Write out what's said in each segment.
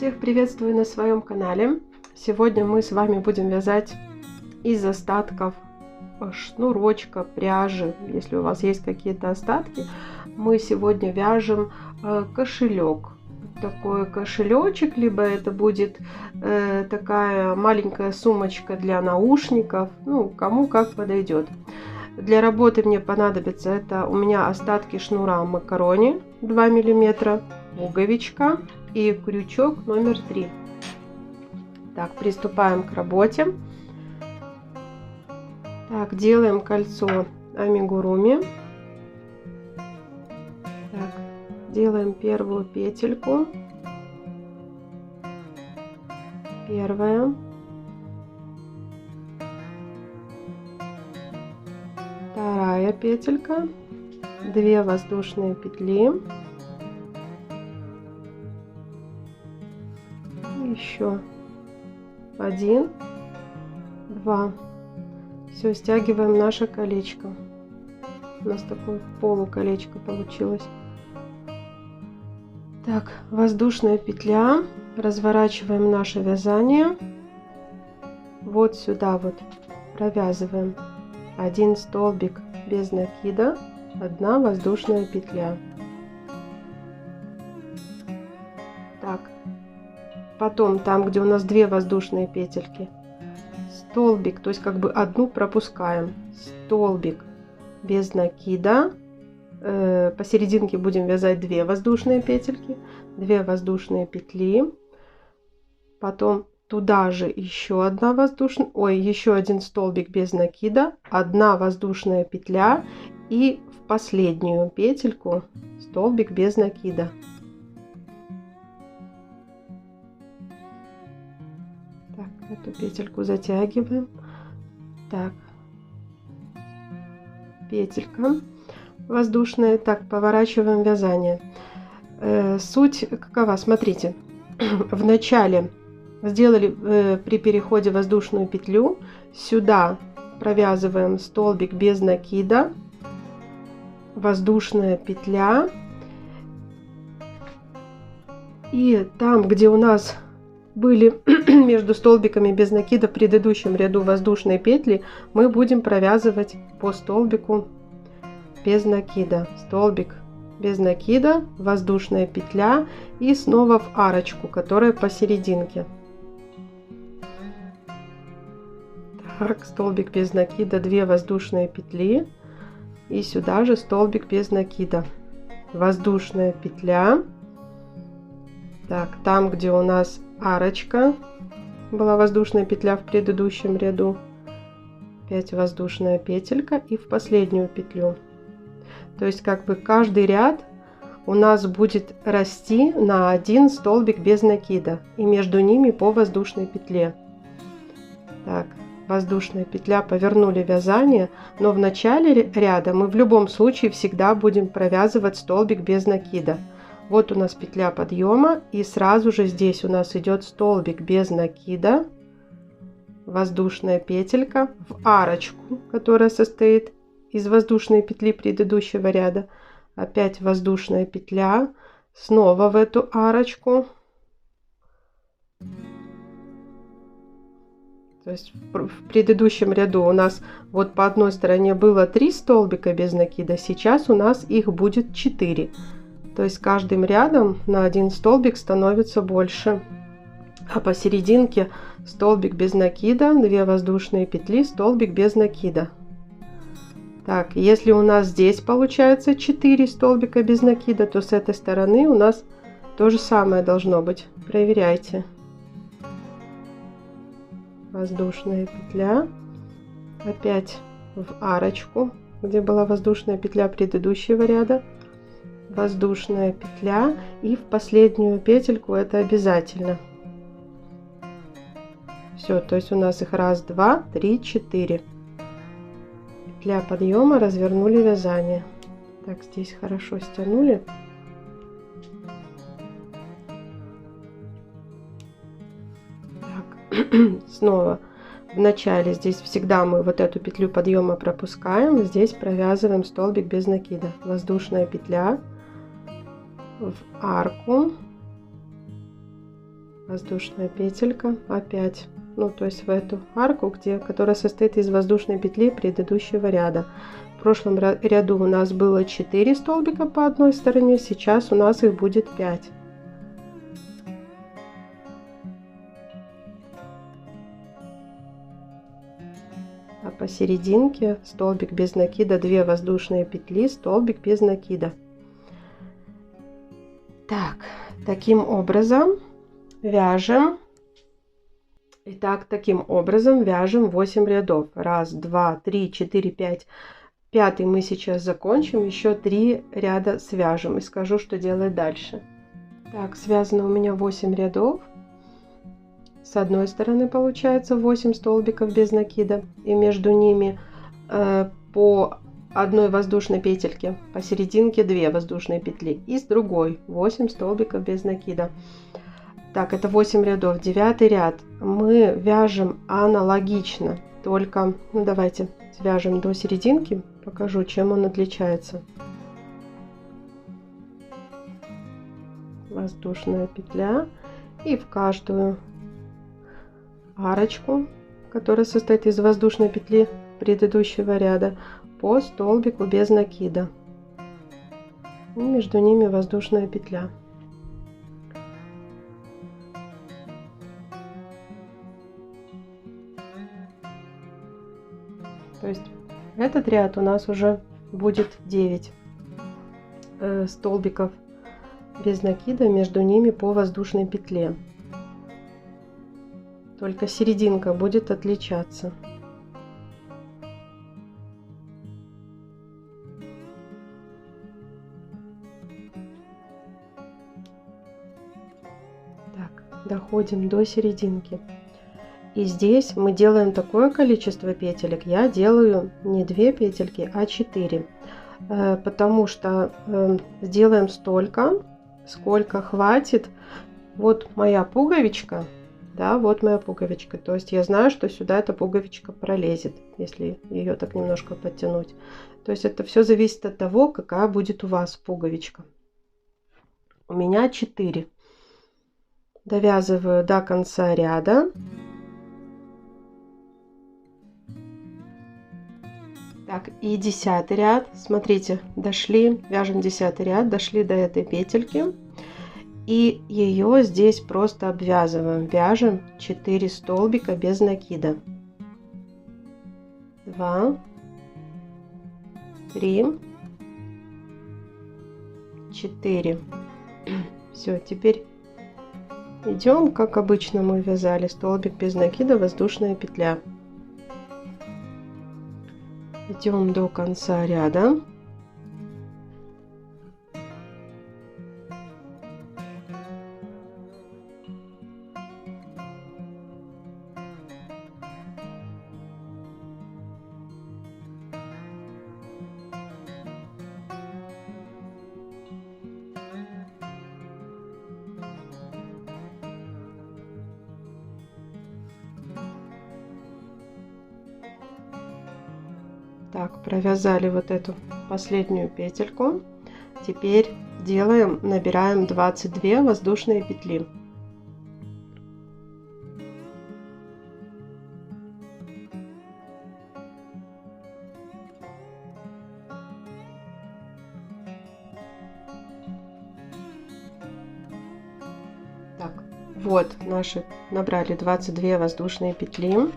Всех приветствую на своем канале. Сегодня мы с вами будем вязать из остатков шнурочка, пряжи. Если у вас есть какие-то остатки, мы сегодня вяжем кошелек. Такой кошелечек, либо это будет такая маленькая сумочка для наушников, ну кому как подойдет. Для работы мне понадобится, это у меня остатки шнура макарони 2 мм, пуговичка и крючок номер 3. Так, приступаем к работе. Так, делаем кольцо амигуруми. Так, делаем первую петельку. Первая. Вторая петелька. 2 воздушные петли. Еще 1, 2. Все, стягиваем наше колечко. У нас такое полуколечко получилось. Так, воздушная петля. Разворачиваем наше вязание. Вот сюда вот провязываем 1 столбик без накида, 1 воздушная петля. Так. Потом там, где у нас 2 воздушные петельки, столбик, то есть как бы одну пропускаем, столбик без накида, посерединке будем вязать 2 воздушные петельки, 2 воздушные петли, потом туда же еще еще 1 столбик без накида, 1 воздушная петля и в последнюю петельку столбик без накида. Эту петельку затягиваем. Так, петелька воздушная. Так, поворачиваем вязание. Суть какова? Смотрите, в начале сделали при переходе воздушную петлю, сюда провязываем столбик без накида, воздушная петля, и там, где у нас были между столбиками без накида в предыдущем ряду воздушные петли, мы будем провязывать по столбику без накида. Столбик без накида, воздушная петля и снова в арочку, которая посерединке. Так, столбик без накида, 2 воздушные петли и сюда же столбик без накида, воздушная петля. Так, там, где у нас арочка, была воздушная петля в предыдущем ряду, 5 воздушная петелька и в последнюю петлю. То есть как бы каждый ряд у нас будет расти на 1 столбик без накида и между ними по воздушной петле. Так, воздушная петля, повернули вязание, но в начале ряда мы в любом случае всегда будем провязывать столбик без накида. Вот у нас петля подъема, и сразу же здесь у нас идет столбик без накида, воздушная петелька в арочку, которая состоит из воздушной петли предыдущего ряда, опять воздушная петля, снова в эту арочку. То есть в предыдущем ряду у нас вот по одной стороне было 3 столбика без накида, сейчас у нас их будет 4. То есть каждым рядом на 1 столбик становится больше. А посерединке столбик без накида, 2 воздушные петли, столбик без накида. Так, если у нас здесь получается 4 столбика без накида, то с этой стороны у нас то же самое должно быть. Проверяйте. Воздушная петля. Опять в арочку, где была воздушная петля предыдущего ряда. Воздушная петля и в последнюю петельку, это обязательно. Все, то есть у нас их 1, 2, 3, 4. Петля подъема, развернули вязание. Так, здесь хорошо стянули. Так, снова в начале здесь всегда мы вот эту петлю подъема пропускаем, здесь провязываем столбик без накида, воздушная петля в арку, воздушная петелька опять, ну то есть в эту арку, которая состоит из воздушной петли предыдущего ряда. В прошлом ряду у нас было 4 столбика по одной стороне, сейчас у нас их будет 5. А посерединке столбик без накида, 2 воздушные петли, столбик без накида. Так, таким образом вяжем. Итак, таким образом вяжем 8 рядов. 1, 2, 3, 4, 5. Пятый мы сейчас закончим, еще 3 ряда свяжем и скажу, что делать дальше. Так, связано у меня 8 рядов. С одной стороны получается 8 столбиков без накида, и между ними по одной воздушной петельке, посерединке 2 воздушные петли, и с другой 8 столбиков без накида. Так, это 8 рядов. 9 ряд мы вяжем аналогично, только, ну, давайте свяжем до серединки, покажу, чем он отличается. Воздушная петля, и в каждую арочку, которая состоит из воздушной петли предыдущего ряда, по столбику без накида, и между ними воздушная петля. То есть этот ряд у нас уже будет 9 столбиков без накида, между ними по воздушной петле. Только серединка будет отличаться. Так, доходим до серединки. И здесь мы делаем такое количество петелек. Я делаю не 2 петельки, а 4. Потому что сделаем столько, сколько хватит. Вот моя пуговичка. Да, вот моя пуговичка. То есть я знаю, что сюда эта пуговичка пролезет, если ее так немножко подтянуть. То есть это все зависит от того, какая будет у вас пуговичка. У меня 4. Довязываю до конца ряда. Так, и 10 ряд. Смотрите, дошли, вяжем 10 ряд, дошли до этой петельки. И ее здесь просто обвязываем. Вяжем 4 столбика без накида. 2, 3, 4. Все, теперь идем, как обычно мы вязали. Столбик без накида, воздушная петля. Идем до конца ряда. Так, провязали вот эту последнюю петельку. Теперь делаем, набираем 22 воздушные петли. Так, вот наши набрали 22 воздушные петли.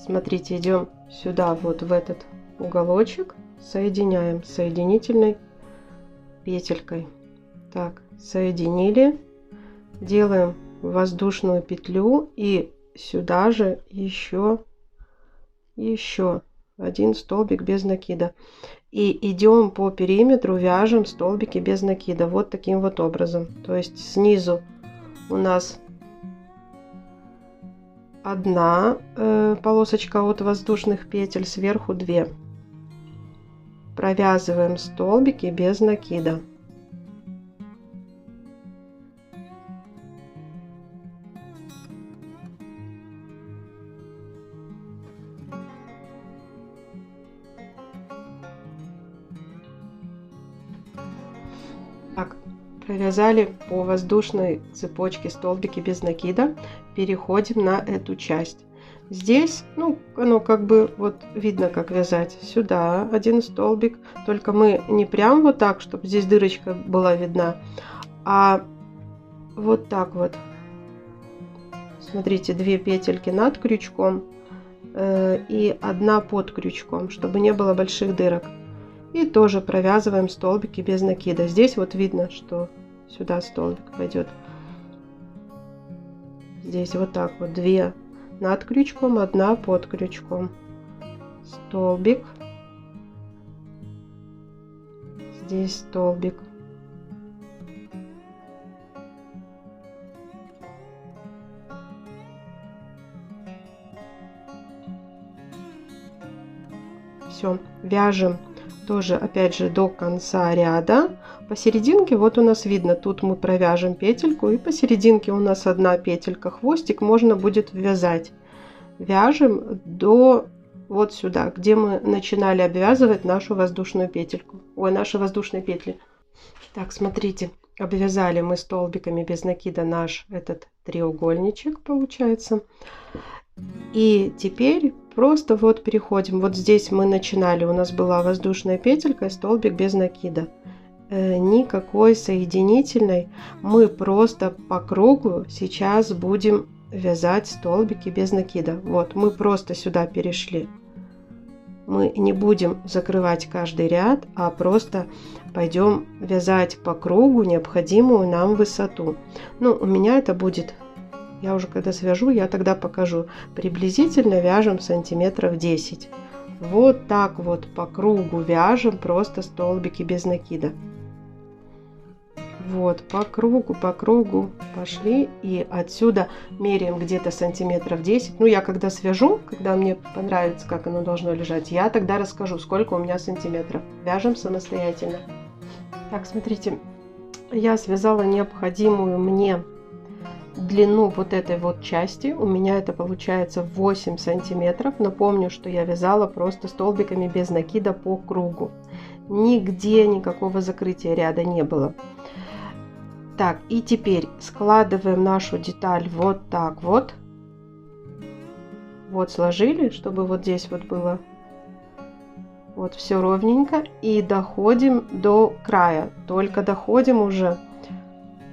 Смотрите, идем сюда, вот в этот уголочек, соединяем соединительной петелькой. Так, соединили, делаем воздушную петлю и сюда же еще один столбик без накида. И идем по периметру, вяжем столбики без накида вот таким вот образом. То есть снизу у нас одна полосочка от воздушных петель, сверху 2. Провязываем столбики без накида. Так, провязали по воздушной цепочке столбики без накида, переходим на эту часть. Здесь, ну, оно как бы вот видно, как вязать. Сюда один столбик, только мы не прям вот так, чтобы здесь дырочка была видна, а вот так вот. Смотрите, 2 петельки над крючком и 1 под крючком, чтобы не было больших дырок. И тоже провязываем столбики без накида. Здесь вот видно, что сюда столбик пойдет. Здесь вот так вот 2 над крючком, 1 под крючком. Столбик. Здесь столбик. Все, вяжем тоже опять же до конца ряда. Посерединке вот у нас видно, тут мы провяжем петельку, и посерединке у нас 1 петелька, хвостик можно будет ввязать. Вяжем до вот сюда, где мы начинали обвязывать нашу воздушную петельку, ой, наши воздушные петли. Так, смотрите, обвязали мы столбиками без накида наш этот треугольничек, получается. И теперь просто вот переходим. Вот здесь мы начинали, у нас была воздушная петелька и столбик без накида. Никакой соединительной. Мы просто по кругу сейчас будем вязать столбики без накида. Вот, мы просто сюда перешли. Мы не будем закрывать каждый ряд, а просто пойдем вязать по кругу необходимую нам высоту. Ну, у меня это будет... Я уже когда свяжу, я тогда покажу. Приблизительно вяжем сантиметров 10. Вот так вот по кругу вяжем просто столбики без накида. Вот по кругу пошли. И отсюда меряем где-то сантиметров 10. Ну, я когда свяжу, когда мне понравится, как оно должно лежать, я тогда расскажу, сколько у меня сантиметров. Вяжем самостоятельно. Так, смотрите, я связала необходимую мне длину вот этой вот части. У меня это получается 8 сантиметров. Напомню, что я вязала просто столбиками без накида по кругу. Нигде никакого закрытия ряда не было. Так, и теперь складываем нашу деталь вот так вот. Вот сложили, чтобы вот здесь вот было вот все ровненько. И доходим до края. Только доходим уже.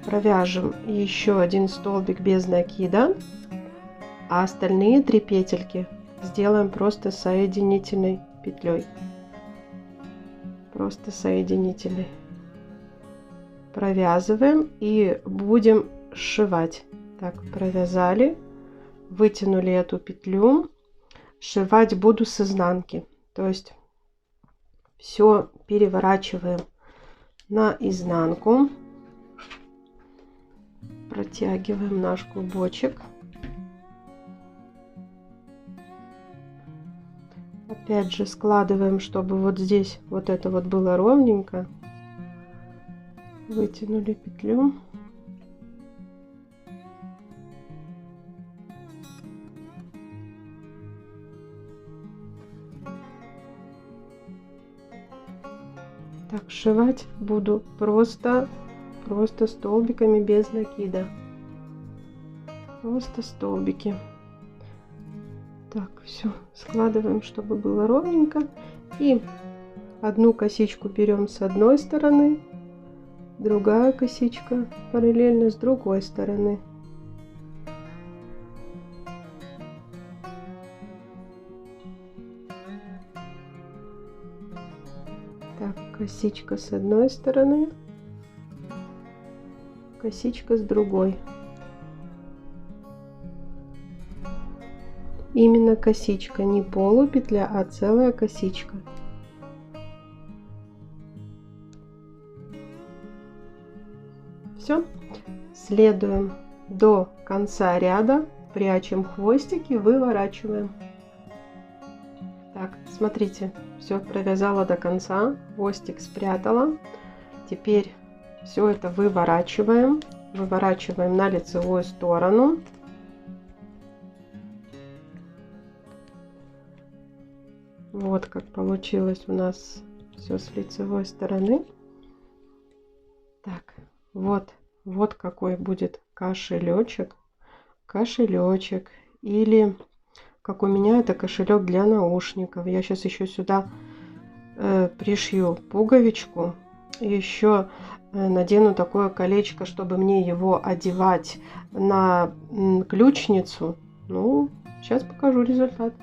Провяжем еще 1 столбик без накида, а остальные 3 петельки сделаем просто соединительной петлей. Просто соединительной. Провязываем и будем сшивать. Так, провязали, вытянули эту петлю. Сшивать буду с изнанки. То есть все переворачиваем на изнанку. Протягиваем наш клубочек. Опять же складываем, чтобы вот здесь вот это вот было ровненько. Вытянули петлю. Так, сшивать буду просто столбиками без накида. Просто столбики. Так, все, складываем, чтобы было ровненько. И 1 косичку берем с одной стороны, другая косичка параллельно с другой стороны. Так, косичка с одной стороны, косичка с другой. Именно косичка, не полупетля, а целая косичка. Все, следуем до конца ряда, прячем хвостики, выворачиваем. Так, смотрите, все провязала до конца, хвостик спрятала. Теперь все это выворачиваем, выворачиваем на лицевую сторону. Вот как получилось у нас все с лицевой стороны. Так, Вот какой будет кошелечек. Кошелечек. Или, как у меня, это кошелек для наушников. Я сейчас еще сюда пришью пуговичку. Еще надену такое колечко, чтобы мне его одевать на ключницу. Ну, сейчас покажу результат.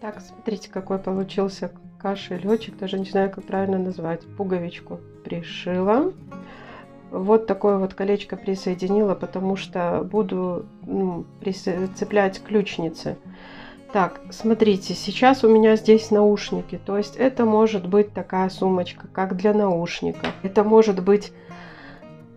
Так, смотрите, какой получился кошелечек. Даже не знаю, как правильно назвать. Пуговичку пришила. Вот такое вот колечко присоединила, потому что буду прицеплять к ключнице. Так, смотрите, сейчас у меня здесь наушники. То есть это может быть такая сумочка, как для наушников. Это может быть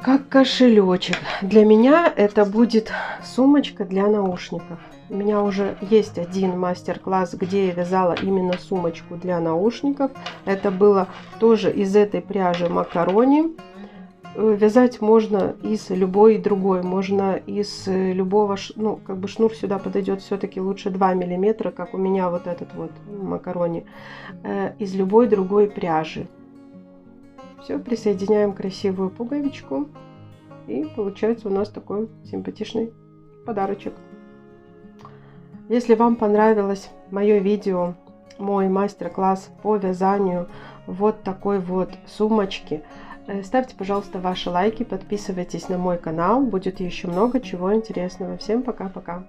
как кошелечек. Для меня это будет сумочка для наушников. У меня уже есть один мастер-класс, где я вязала именно сумочку для наушников. Это было тоже из этой пряжи макарони. Вязать можно из любой другой, можно из любого, ну, как бы шнур сюда подойдет все-таки лучше 2 миллиметра, как у меня вот этот вот макарони, из любой другой пряжи. Все, присоединяем красивую пуговичку, и получается у нас такой симпатичный подарочек. Если вам понравилось мое видео, мой мастер-класс по вязанию вот такой вот сумочки, ставьте, пожалуйста, ваши лайки, подписывайтесь на мой канал, будет еще много чего интересного. Всем пока-пока!